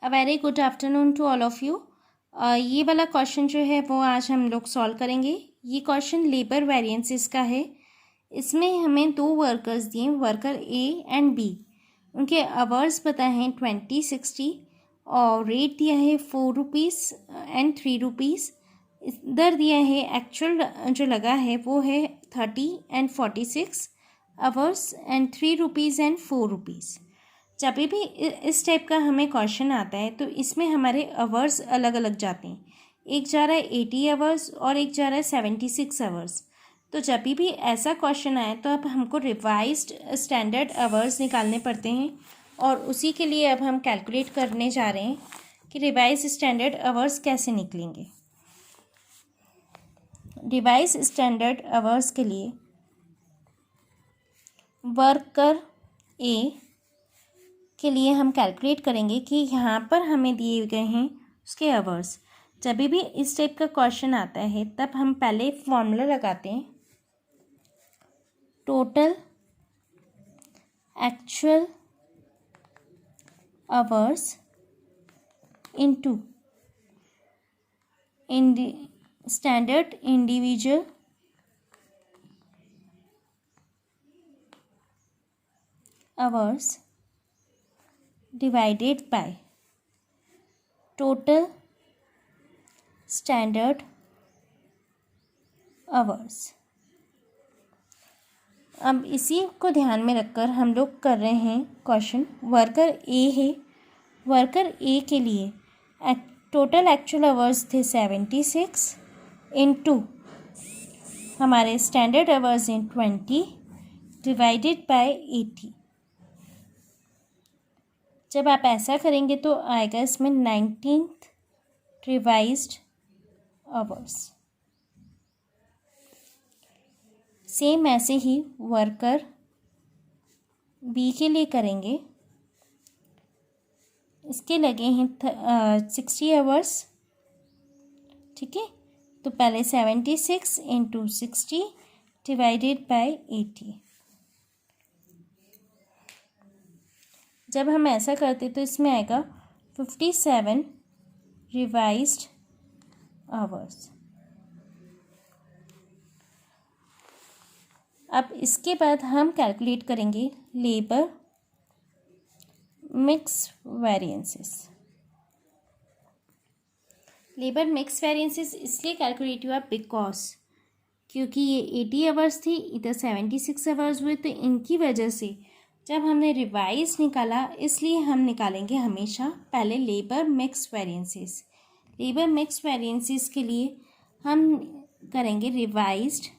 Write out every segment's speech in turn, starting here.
A very good afternoon to all of you. ये वाला question जो है वो आज हम लोग सॉल्व करेंगे। ये क्वेश्चन लेबर वेरिएंसेस का है। इसमें हमें दो वर्कर्स दिए, वर्कर ए एंड बी। उनके आवर्स बताए हैं 20-60 और रेट दिया है 4 रुपीज़ एंड 3 रुपीज़। इधर दिया है एक्चुअल जो लगा है वो है 30 and 46 hours and 3 rupees and 4 rupees. जब भी इस टाइप का हमें क्वेश्चन आता है तो इसमें हमारे आवर्स अलग अलग जाते हैं। एक जा रहा है 80 आवर्स और एक जा रहा है 76 आवर्स। तो जब भी ऐसा क्वेश्चन आए तो अब हमको रिवाइज्ड स्टैंडर्ड आवर्स निकालने पड़ते हैं और उसी के लिए अब हम कैलकुलेट करने जा रहे हैं कि रिवाइज स्टैंडर्ड आवर्स कैसे निकलेंगे। रिवाइज स्टैंडर्ड आवर्स के लिए वर्कर ए के लिए हम कैलकुलेट करेंगे कि यहाँ पर हमें दिए गए हैं उसके आवर्स। जब भी इस टाइप का क्वेश्चन आता है तब हम पहले फॉर्मूला लगाते हैं, total actual hours into standard individual hours divided by total standard hours। अब इसी को ध्यान में रखकर हम लोग कर रहे हैं क्वेश्चन। वर्कर ए है, वर्कर ए के लिए टोटल एक्चुअल आवर्स थे 76 इनटू हमारे स्टैंडर्ड आवर्स हैं 20 डिवाइडेड बाय 80। जब आप ऐसा करेंगे तो आएगा इसमें 19th रिवाइज्ड आवर्स। सेम ऐसे ही वर्कर बी के लिए करेंगे। इसके लगे हैं 60 आवर्स, ठीक है। तो पहले 76 इंटू 60 डिवाइडेड बाय 80। जब हम ऐसा करते तो इसमें आएगा 57 रिवाइज्ड आवर्स। अब इसके बाद हम कैलकुलेट करेंगे labour mix variances. Labour mix variances इसलिए कैलकुलेट हुआ बिकॉज क्योंकि ये 80 आवर्स थी, इधर 76 आवर्स हुए, तो इनकी वजह से जब हमने रिवाइज निकाला, इसलिए हम निकालेंगे हमेशा पहले labour mix variances. Labour mix variances के लिए हम करेंगे revised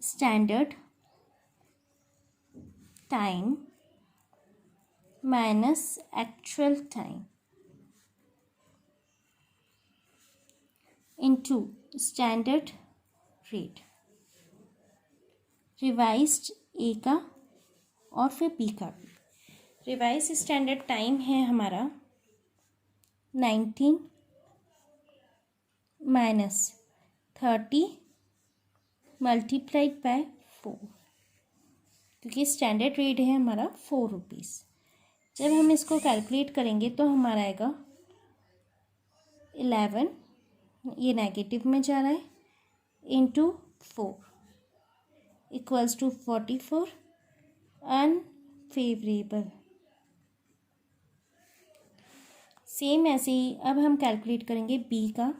standard time minus actual time into standard rate. Revised A का और फिर बी का भी। रिवाइज स्टैंडर्ड टाइम है हमारा 19 माइनस 30 मल्टीप्लाइड बाय 4, क्योंकि स्टैंडर्ड रेट है हमारा 4 रुपीज़। जब हम इसको कैलकुलेट करेंगे तो हमारा आएगा 11, ये नेगेटिव में जा रहा है, into 4 equals to 44 unfavourable. Same ऐसे ही अब हम कैलकुलेट करेंगे बी का।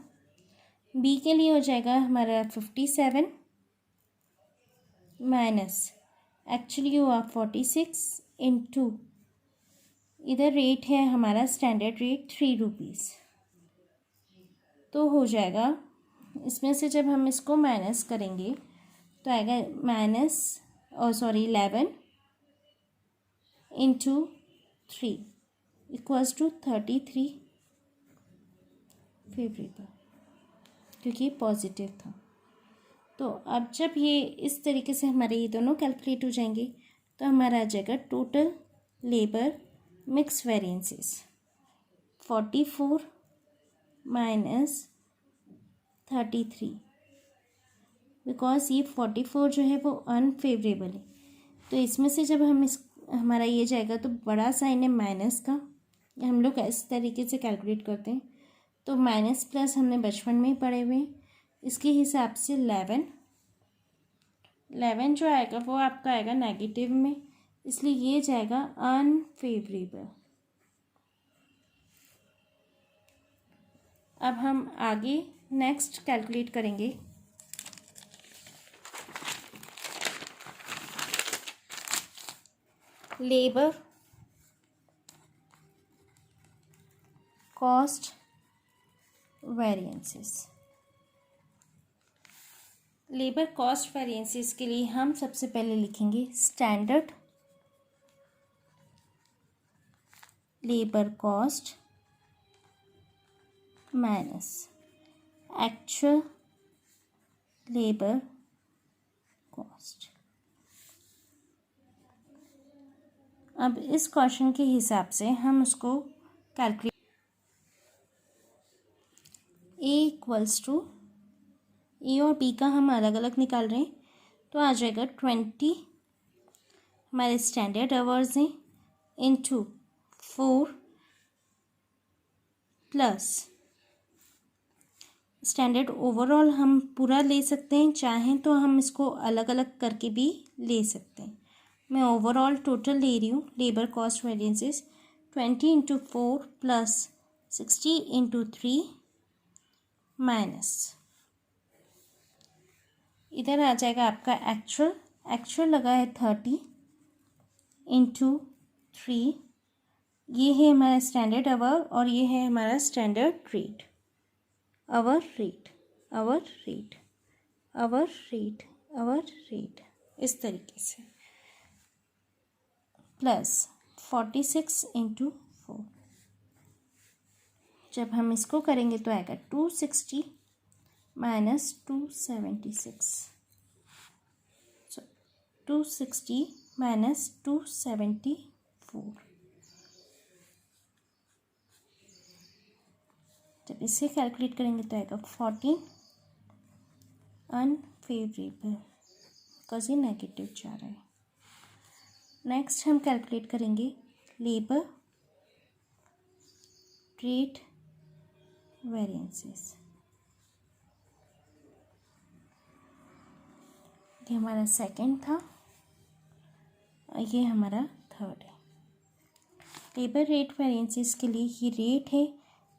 बी के लिए हो जाएगा हमारा 57 माइनस एक्चुअली हुआ 46 इंटू इधर रेट है हमारा स्टैंडर्ड रेट 3 रुपीज़। तो हो जाएगा इसमें से जब हम इसको माइनस करेंगे तो आएगा minus 11 into 3 equals to 33 favourable, क्योंकि पॉजिटिव था। तो अब जब ये इस तरीके से हमारे ये दोनों कैलकुलेट हो जाएंगे तो हमारा आ जाएगा total labour mix variances 44 minus 33, because ये 44 जो है वो अनफेवरेबल है। तो इसमें से जब हम हमारा ये जाएगा तो बड़ा साइन है माइनस का, हम लोग इस तरीके से कैलकुलेट करते हैं। तो माइनस प्लस हमने बचपन में ही पढ़े हुए हैं। इसके हिसाब से 11 जो आएगा वो आपका आएगा नेगेटिव में, इसलिए ये जाएगा अनफेवरेबल। अब हम आगे नेक्स्ट कैलकुलेट करेंगे। Labour cost variances. Labour cost variances के लिए हम सबसे पहले लिखेंगे standard labour cost minus actual labour cost. अब इस क्वेश्चन के हिसाब से हम उसको कैलकुलेट, ए इक्वल्स टू, ए और बी का हम अलग अलग निकाल रहे हैं, तो आ जाएगा 20 हमारे स्टैंडर्ड आवर्स हैं इनटू 4 प्लस स्टैंडर्ड ओवरऑल हम पूरा ले सकते हैं, चाहें तो हम इसको अलग अलग करके भी ले सकते हैं। मैं ओवरऑल टोटल ले रही हूँ labour cost variances 20 into 4 plus 60 into 3 minus, इधर आ जाएगा आपका एक्चुअल लगा है 30 इंटू 3, ये है हमारा स्टैंडर्ड आवर और ये है हमारा स्टैंडर्ड रेट, आवर रेट इस तरीके से, प्लस 46 इंटू 4। जब हम इसको करेंगे तो आएगा 260 माइनस 276, 260 माइनस 274। जब इसे कैलकुलेट करेंगे तो आएगा 14 अनफेवरेबल, बिकॉज ये नेगेटिव जा रहा है। नेक्स्ट हम कैलकुलेट करेंगे लेबर रेट वेरिएंसेस। ये हमारा सेकंड था, ये हमारा थर्ड है। लेबर रेट वेरिएंसेस के लिए ये रेट है,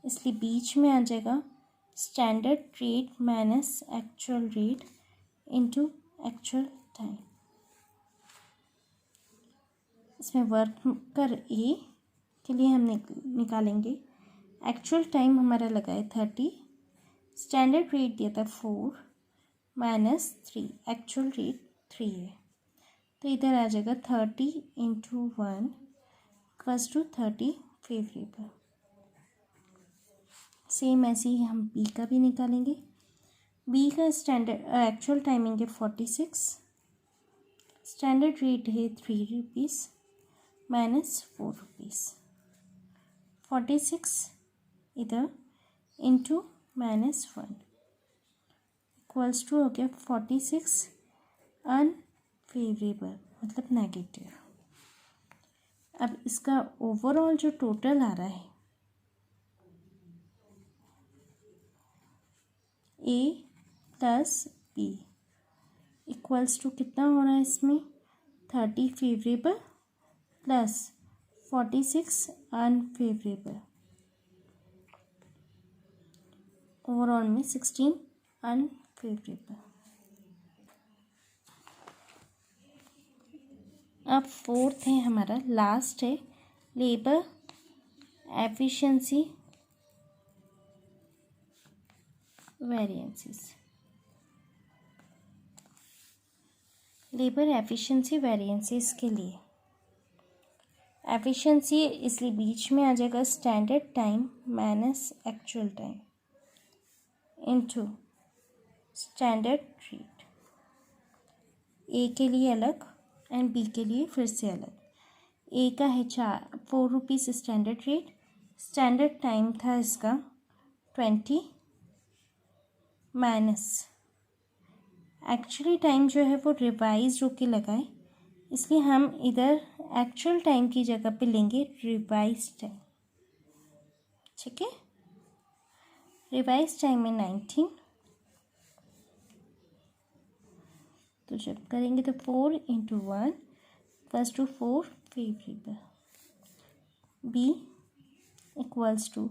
इसलिए बीच में आ जाएगा standard rate minus actual rate into actual time. इसमें वर्कर ए के लिए हम निकालेंगे एक्चुअल टाइम हमारा लगा है 30, स्टैंडर्ड रेट दिया था 4 माइनस 3, एक्चुअल रेट 3 है, तो इधर आ जाएगा 30 into 1 equals to 30 favourable. Same ऐसे ही हम बी का भी निकालेंगे। बी का स्टैंडर्ड एक्चुअल टाइमिंग है 46, स्टैंडर्ड रेट है 3 रुपीज़ माइनस 4 रुपीज़, 46 इधर इंटू माइनस 1 इक्वल्स टू हो गया 46 अनफेवरेबल, मतलब नेगेटिव। अब इसका ओवरऑल जो टोटल आ रहा है ए प्लस बी इक्वल्स टू कितना हो रहा है इसमें 30 फेवरेबल प्लस 46 अनफेवरेबल, ओवरऑल में 16 अनफेवरेबल। अब फोर्थ है हमारा, लास्ट है labour efficiency variances. Labour efficiency variances के लिए एफिशिएंसी इसलिए बीच में आ जाएगा standard time minus actual time into standard rate. A के लिए अलग एंड बी के लिए फिर से अलग। ए का है 4 rupees standard rate, standard time था इसका 20 माइनस एक्चुअली टाइम जो है वो रिवाइज होके लगाए, इसलिए हम इधर एक्चुअल टाइम की जगह पे लेंगे रिवाइज टाइम। ठीक है। रिवाइज टाइम में 19, तो जब करेंगे तो 4 × 1 equals to 4 favourable. B equals to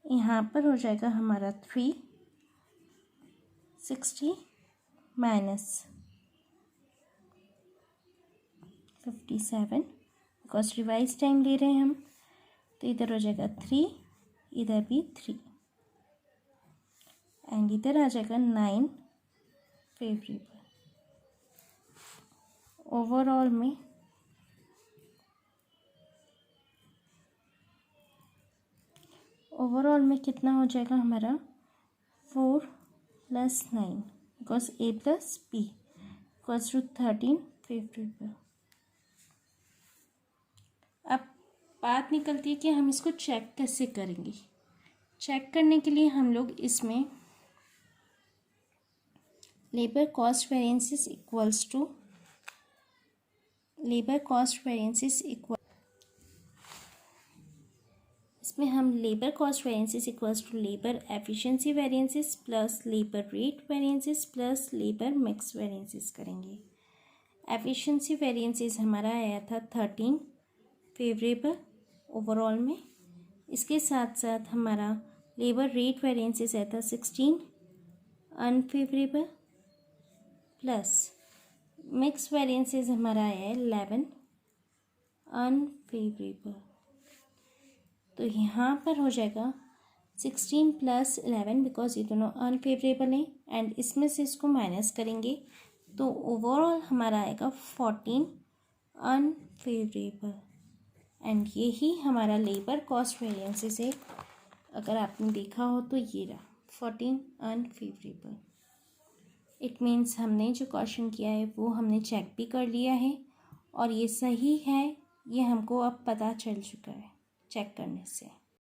यहाँ पर हो जाएगा हमारा 360 माइनस 57, बिकॉज रिवाइज टाइम ले रहे हैं हम, तो इधर हो जाएगा 3, इधर भी 3, एंड इधर आ जाएगा 9 फेवरेबल। ओवरऑल में कितना हो जाएगा हमारा 4 + 9 because A + B equals to 13 favourable. अब बात निकलती है कि हम इसको चेक कैसे करेंगे। चेक करने के लिए हम लोग इसमें labour cost variances equals to इसमें हम labour cost variances equals to labour efficiency variances plus labour rate variances plus labour mix variances करेंगे। एफिशिएंसी वेरिएंसेस हमारा आया था 13 फेवरेबल ओवरऑल में। इसके साथ साथ हमारा लेबर रेट वेरिएंसेस आया था 16 अनफेवरेबल प्लस मिक्स वेरिएंसेस हमारा आया है 11 अनफेवरेबल। तो यहाँ पर हो जाएगा 16 + 11 बिकॉज ये दोनों अनफेवरेबल हैं, एंड इसमें से इसको माइनस करेंगे तो ओवरऑल हमारा आएगा 14 अनफेवरेबल। एंड यही हमारा लेबर कॉस्ट वेरिएंसेस है। अगर आपने देखा हो तो ये रहा 14 अनफेवरेबल। इट मीन्स हमने जो क्वेश्चन किया है वो हमने चेक भी कर लिया है और ये सही है, ये हमको अब पता चल चुका है चेक करने से।